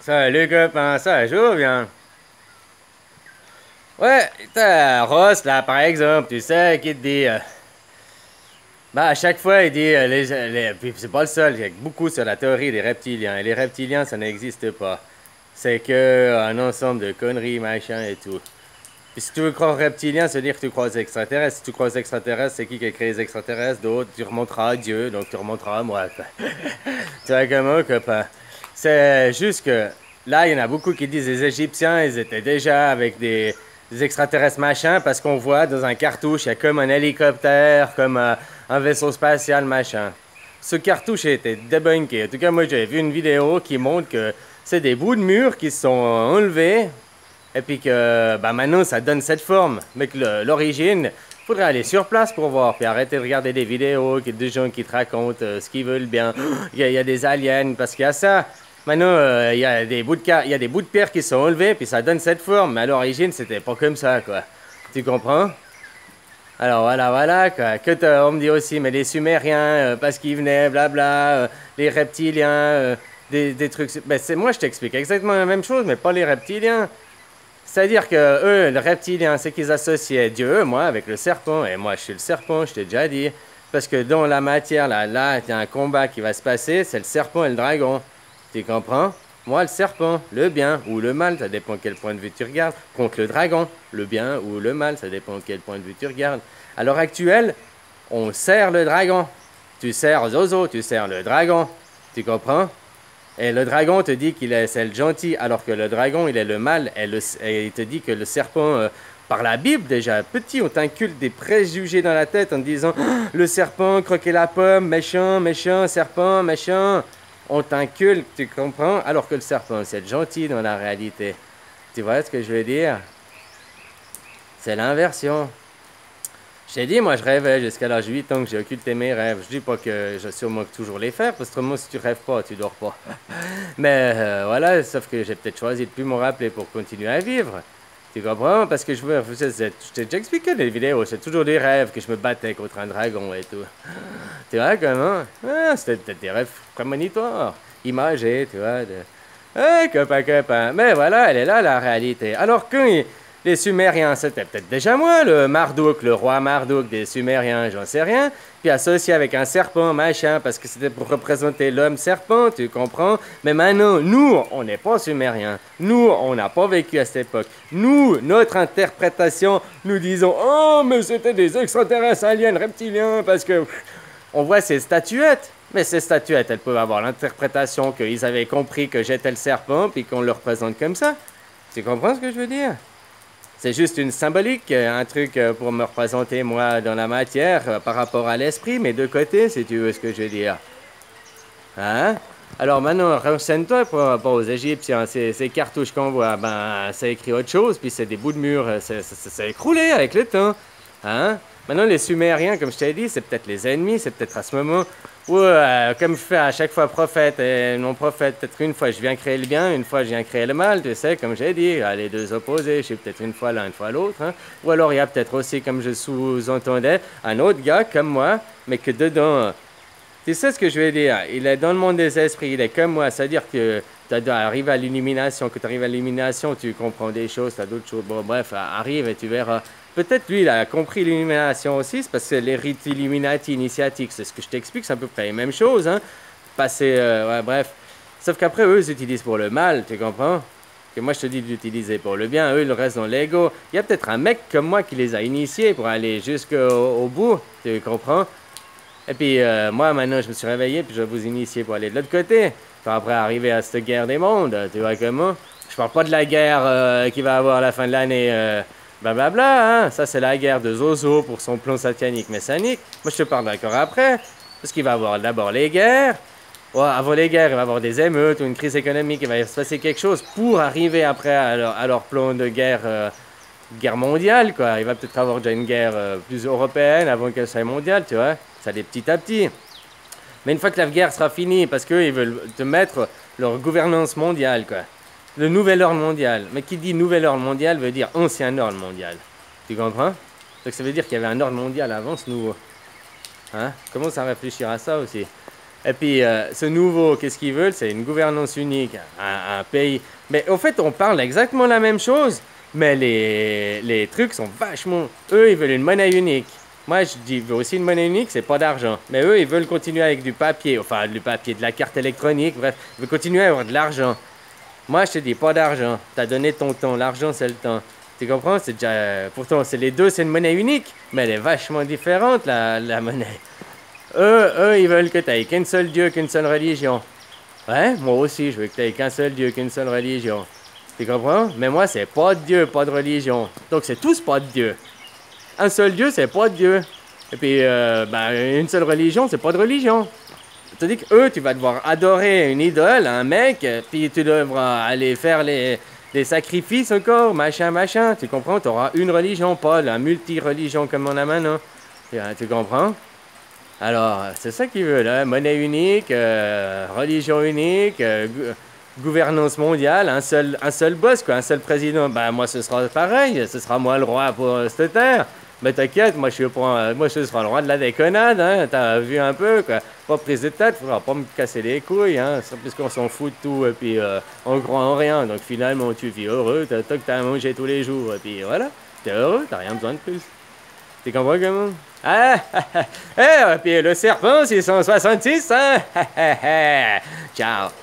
Salut copain, ça joue bien. Ouais, t'as Ross là par exemple, tu sais, qui te dit. Bah à chaque fois il dit puis c'est pas le seul, il y a beaucoup sur la théorie des reptiliens. Et les reptiliens ça n'existe pas. C'est que un ensemble de conneries, machin et tout. Puis si tu veux croire aux reptiliens, ça veut dire que tu crois aux extraterrestres. Si tu crois aux extraterrestres, c'est qui a créé les extraterrestres? D'autres, tu remonteras à Dieu, donc tu remonteras à moi, quoi. Tu vois comment, copain? C'est juste que là, il y en a beaucoup qui disent les Égyptiens, ils étaient déjà avec des extraterrestres machin, parce qu'on voit dans un cartouche, il y a comme un hélicoptère, comme un vaisseau spatial machin. Ce cartouche a été débunké. En tout cas, moi, j'ai vu une vidéo qui montre que c'est des bouts de mur qui se sont enlevés, et puis que bah, maintenant, ça donne cette forme. Mais que l'origine, faudrait aller sur place pour voir, puis arrêter de regarder des vidéos, des gens qui te racontent ce qu'ils veulent bien. Il y a des aliens, parce qu'il y a ça. Maintenant, il y a des il y a des bouts de pierre qui sont enlevés, puis ça donne cette forme. Mais à l'origine, c'était pas comme ça, quoi. Tu comprends? Alors voilà, quoi. On me dit aussi, mais les Sumériens, parce qu'ils venaient, blabla, les reptiliens, des trucs. Ben, moi, je t'explique exactement la même chose, mais pas les reptiliens. C'est-à-dire que eux, le reptilien, c'est qu'ils associaient Dieu, moi, avec le serpent. Et moi, je suis le serpent, je t'ai déjà dit. Parce que dans la matière, là, il y a un combat qui va se passer, c'est le serpent et le dragon. Tu comprends? Moi, le serpent, le bien ou le mal, ça dépend quel point de vue tu regardes. Contre le dragon, le bien ou le mal, ça dépend quel point de vue tu regardes. À l'heure actuelle, on sert le dragon. Tu sers Zozo, tu sers le dragon. Tu comprends? Et le dragon te dit c'est le gentil, alors que le dragon, il est le mal. Et il te dit que le serpent, par la Bible déjà, petit, on t'inculte des préjugés dans la tête en te disant le serpent croquait la pomme, méchant, méchant, serpent, méchant. On t'inculte, tu comprends? Alors que le serpent, c'est le gentil dans la réalité. Tu vois ce que je veux dire? C'est l'inversion. Je t'ai dit, moi je rêvais jusqu'à l'âge de 8 ans que j'ai occulté mes rêves. Je dis pas que je sûrement toujours les faire, parce que autrement, si tu rêves pas, tu dors pas. Mais voilà, sauf que j'ai peut-être choisi de plus m'en rappeler pour continuer à vivre. Tu comprends? Parce que je t'ai déjà expliqué dans les vidéos, c'est toujours des rêves que je me battais contre un dragon et tout. Tu vois comment? Ah, c'était peut-être des rêves prémonitoires, imagés, tu vois. Hey, copain, copain. Mais voilà, elle est là la réalité. Alors que les Sumériens, c'était peut-être déjà moi, le Marduk, le roi Marduk des Sumériens, j'en sais rien. Puis associé avec un serpent, machin, parce que c'était pour représenter l'homme serpent, tu comprends? Mais maintenant, nous, on n'est pas Sumériens. Nous, on n'a pas vécu à cette époque. Nous, notre interprétation, nous disons, oh, mais c'était des extraterrestres, aliens, reptiliens, parce que on voit ces statuettes. Mais ces statuettes, elles peuvent avoir l'interprétation qu'ils avaient compris que j'étais le serpent, puis qu'on le représente comme ça. Tu comprends ce que je veux dire? C'est juste une symbolique, un truc pour me représenter moi dans la matière par rapport à l'esprit, mais de côté, si tu veux ce que je veux dire. Hein? Alors maintenant, renseigne-toi par rapport aux Égyptiens. Ces cartouches qu'on voit, ben, ça écrit autre chose, puis c'est des bouts de mur, ça a écroulé avec le temps. Hein? Maintenant, les Sumériens, comme je t'ai dit, c'est peut-être les ennemis, c'est peut-être à ce moment où, comme je fais à chaque fois prophète et non prophète, peut-être une fois je viens créer le bien, une fois je viens créer le mal, tu sais, comme j'ai dit, les deux opposés, je suis peut-être une fois l'un, une fois l'autre. Hein? Ou alors il y a peut-être aussi, comme je sous-entendais, un autre gars comme moi, mais que dedans, tu sais ce que je veux dire? Il est dans le monde des esprits, il est comme moi, c'est-à-dire que tu arrives à l'illumination, que tu arrives à l'illumination, tu comprends des choses, tu as d'autres choses, bon bref, arrive et tu verras. Peut-être lui, il a compris l'illumination aussi, c'est parce que les rites Illuminati initiatiques, c'est ce que je t'explique, c'est à peu près les mêmes choses, hein. Passer, ouais, bref. Sauf qu'après, eux, ils utilisent pour le mal, tu comprends? Que moi, je te dis d'utiliser pour le bien, eux, ils restent dans l'ego. Il y a peut-être un mec comme moi qui les a initiés pour aller jusqu'au bout, tu comprends? Et puis, moi, maintenant, je me suis réveillé, puis je vais vous initier pour aller de l'autre côté. Pour après arriver à cette guerre des mondes, tu vois comment? Je parle pas de la guerre qui va avoir à la fin de l'année, blablabla, hein. Ça, c'est la guerre de Zozo pour son plan satanique messianique. Moi, je te parle d'accord après. Parce qu'il va y avoir d'abord les guerres. Ouais, avant les guerres, il va y avoir des émeutes ou une crise économique, il va se passer quelque chose pour arriver après à leur plan de guerre mondiale, quoi. Il va peut-être avoir déjà une guerre plus européenne avant qu'elle soit mondiale, tu vois. Ça allait petit à petit. Mais une fois que la guerre sera finie, parce qu'ils veulent te mettre leur gouvernance mondiale, quoi. Le nouvel ordre mondial. Mais qui dit nouvel ordre mondial veut dire ancien ordre mondial. Tu comprends? Donc ça veut dire qu'il y avait un ordre mondial avant ce nouveau. Hein? Commence à réfléchir à ça aussi. Et puis, ce nouveau, qu'est-ce qu'ils veulent? C'est une gouvernance unique, un pays. Mais au fait, on parle exactement la même chose, mais les trucs sont vachement... Eux, ils veulent une monnaie unique. Moi, je dis, veux aussi une monnaie unique, c'est pas d'argent. Mais eux, ils veulent continuer avec du papier, enfin, du papier, de la carte électronique, bref, ils veulent continuer à avoir de l'argent. Moi, je te dis, pas d'argent. T'as donné ton temps, l'argent, c'est le temps. Tu comprends? C'est déjà... Pourtant, c'est les deux, c'est une monnaie unique, mais elle est vachement différente, la monnaie. Eux, ils veulent que tu aies qu'un seul Dieu, qu'une seule religion. Ouais, moi aussi, je veux que tu aies qu'un seul Dieu, qu'une seule religion. Tu comprends? Mais moi, c'est pas de Dieu, pas de religion. Donc, c'est tous pas de Dieu. Un seul Dieu, c'est pas de Dieu. Et puis, ben, une seule religion, c'est pas de religion. C'est-à-dire que eux, tu vas devoir adorer une idole, un mec, puis tu devras aller faire les sacrifices encore, machin, machin. Tu comprends? Tu auras une religion, pas la multi-religion comme on a maintenant. Tu comprends? Alors, c'est ça qu'ils veulent, hein? Monnaie unique, religion unique, gouvernance mondiale, un seul boss, quoi, un seul président. Ben, moi, ce sera pareil, ce sera moi le roi pour cette terre. Mais t'inquiète, moi, moi, je serai le roi de la déconnade, hein? T'as vu un peu, quoi. Pas prise de tête, faudra pas me casser les couilles, hein? C'est parce qu'on s'en fout de tout, et puis on croit en rien. Donc, finalement, tu vis heureux, t'as que t'as à manger tous les jours, et puis voilà, t'es heureux, t'as rien besoin de plus. Tu comprends comment? Ah, puis le serpent 666, hein? Ciao.